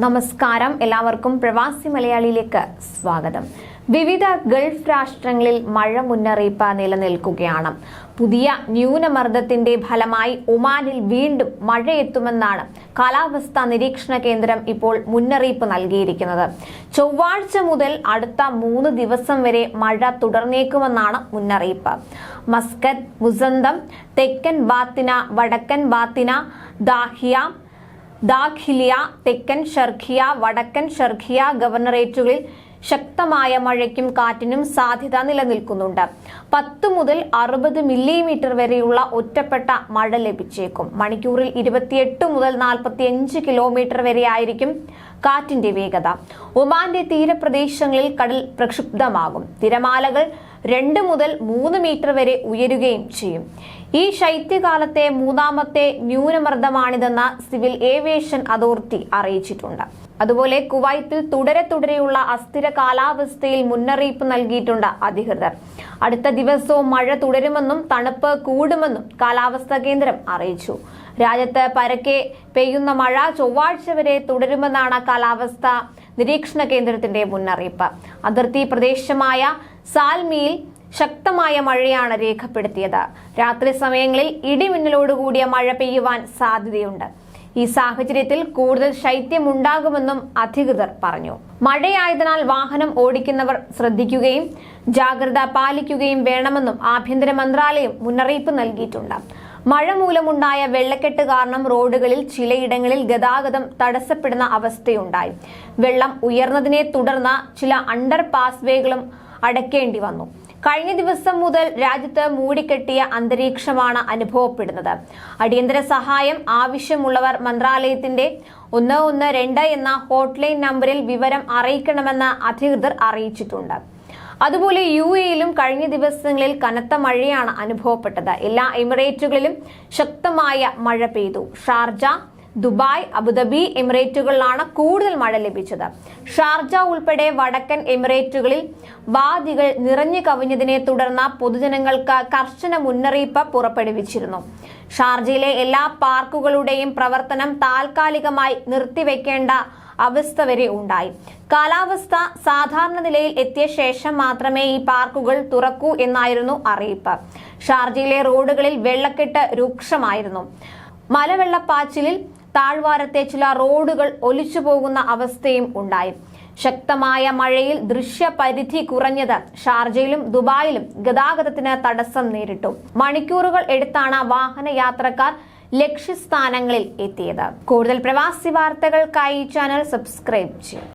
നമസ്കാരം, എല്ലാവർക്കും പ്രവാസി മലയാളിയിലേക്ക് സ്വാഗതം. വിവിധ ഗൾഫ് രാഷ്ട്രങ്ങളിൽ മഴ മുന്നറിയിപ്പ് നിലനിൽക്കുകയാണ്. പുതിയ ന്യൂനമർദ്ദത്തിന്റെ ഫലമായി ഒമാനിൽ വീണ്ടും മഴയെത്തുമെന്നാണ് കാലാവസ്ഥാ നിരീക്ഷണ കേന്ദ്രം ഇപ്പോൾ മുന്നറിയിപ്പ് നൽകിയിരിക്കുന്നത്. ചൊവ്വാഴ്ച മുതൽ അടുത്ത 3 ദിവസം വരെ മഴ തുടർന്നേക്കുമെന്നാണ് മുന്നറിയിപ്പ്. മസ്കത്ത്, മുസന്തം, തെക്കൻ ബാത്തിന, വടക്കൻ ബാത്തിന, ദാഖിലിയ, തെക്കൻ ഷർഖിയ, വടക്കൻ ഷർഖിയ ഗവർണറേറ്റുകളിൽ ശക്തമായ മഴയ്ക്കും കാറ്റിനും സാധ്യത നിലനിൽക്കുന്നുണ്ട്. 10 മുതൽ 60 മില്ലിമീറ്റർ വരെയുള്ള ഒറ്റപ്പെട്ട മഴ ലഭിച്ചേക്കും. മണിക്കൂറിൽ 28 മുതൽ 45 കിലോമീറ്റർ വരെയായിരിക്കും കാറ്റിന്റെ വേഗത. ഒമാന്റെ തീരപ്രദേശങ്ങളിൽ കടൽ പ്രക്ഷുബ്ധമാകും. തിരമാലകൾ 2 മുതൽ 3 മീറ്റർ വരെ ഉയരുകയും ചെയ്യും. ഈ ശൈത്യകാലത്തെ 3ാമത്തെ ന്യൂനമർദ്ദമാണിതെന്ന് സിവിൽ ഏവിയേഷൻ അതോറിറ്റി അറിയിച്ചിട്ടുണ്ട്. അതുപോലെ കുവൈത്തിൽ തുടരെയുള്ള അസ്ഥിര കാലാവസ്ഥയിൽ മുന്നറിയിപ്പ് നൽകിയിട്ടുണ്ട് അധികൃതർ. അടുത്ത ദിവസവും മഴ തുടരുമെന്നും തണുപ്പ് കൂടുമെന്നും കാലാവസ്ഥാ കേന്ദ്രം അറിയിച്ചു. രാജ്യത്ത് പരക്കെ പെയ്യുന്ന മഴ ചൊവ്വാഴ്ച വരെ തുടരുമെന്നാണ് കാലാവസ്ഥാ നിരീക്ഷണ കേന്ദ്രത്തിന്റെ മുന്നറിയിപ്പ്. അതിർത്തി പ്രദേശമായ സാൽമിയിൽ ശക്തമായ മഴയാണ് രേഖപ്പെടുത്തിയത്. രാത്രി സമയങ്ങളിൽ ഇടിമിന്നലോടുകൂടിയ മഴ പെയ്യുവാൻ സാധ്യതയുണ്ട്. ഈ സാഹചര്യത്തിൽ കൂടുതൽ ശൈത്യമുണ്ടാകുമെന്നും അധികൃതർ പറഞ്ഞു. മഴയായതിനാൽ വാഹനം ഓടിക്കുന്നവർ ശ്രദ്ധിക്കുകയും ജാഗ്രത പാലിക്കുകയും വേണമെന്നും ആഭ്യന്തര മന്ത്രാലയം മുന്നറിയിപ്പ് നൽകിയിട്ടുണ്ട്. മഴ മൂലമുണ്ടായ വെള്ളക്കെട്ട് കാരണം റോഡുകളിൽ ചിലയിടങ്ങളിൽ ഗതാഗതം തടസ്സപ്പെടുന്ന അവസ്ഥയുണ്ടായി. വെള്ളം ഉയർന്നതിനെ തുടർന്ന് ചില അണ്ടർ പാസ് വേകളും അടയ്ക്കേണ്ടി വന്നു. കഴിഞ്ഞ ദിവസം മുതൽ രാജ്യത്ത് മൂടിക്കെട്ടിയ അന്തരീക്ഷമാണ് അനുഭവപ്പെടുന്നത്. അടിയന്തര സഹായം ആവശ്യമുള്ളവർ മന്ത്രാലയത്തിന്റെ 112 എന്ന ഹോട്ട്ലൈൻ നമ്പറിൽ വിവരം അറിയിക്കണമെന്ന് അധികൃതർ അറിയിച്ചിട്ടുണ്ട്. അതുപോലെ UAEയിലും കഴിഞ്ഞ ദിവസങ്ങളിൽ കനത്ത മഴയാണ് അനുഭവപ്പെട്ടത്. എല്ലാ എമിറേറ്റുകളിലും ശക്തമായ മഴ പെയ്തു. ഷാർജ, ദുബായ്, അബുദാബി എമിറേറ്റുകളിലാണ് കൂടുതൽ മഴ ലഭിച്ചത്. ഷാർജ ഉൾപ്പെടെ വടക്കൻ എമിറേറ്റുകളിൽ വാദികൾ നിറഞ്ഞു കവിഞ്ഞതിനെ തുടർന്ന് പൊതുജനങ്ങൾക്ക് കർശന മുന്നറിയിപ്പ് പുറപ്പെടുവിച്ചിരുന്നു. ഷാർജയിലെ എല്ലാ പാർക്കുകളുടെയും പ്രവർത്തനം താൽക്കാലികമായി നിർത്തിവെക്കേണ്ട അവസ്ഥ വരെ ഉണ്ടായി. കാലാവസ്ഥ സാധാരണ നിലയിൽ എത്തിയ ശേഷം മാത്രമേ ഈ പാർക്കുകൾ തുറക്കൂ എന്നായിരുന്നു അറിയിപ്പ്. ഷാർജയിലെ റോഡുകളിൽ വെള്ളക്കെട്ട് രൂക്ഷമായിരുന്നു. മലവെള്ളപ്പാച്ചിലിൽ താഴ്വാരത്തെ ചില റോഡുകൾ ഒലിച്ചുപോകുന്ന അവസ്ഥയും ഉണ്ടായി. ശക്തമായ മഴയിൽ ദൃശ്യപരിധി കുറഞ്ഞത് ഷാർജയിലും ദുബായിലും ഗതാഗതത്തിന് തടസ്സം നേരിട്ടു. മണിക്കൂറുകൾ എടുത്താണ് വാഹനയാത്രക്കാർ ലക്ഷ്യസ്ഥാനങ്ങളിൽ എത്തിയത്. കൂടുതൽ പ്രവാസി വാർത്തകൾക്കായി ചാനൽ സബ്സ്ക്രൈബ് ചെയ്യും.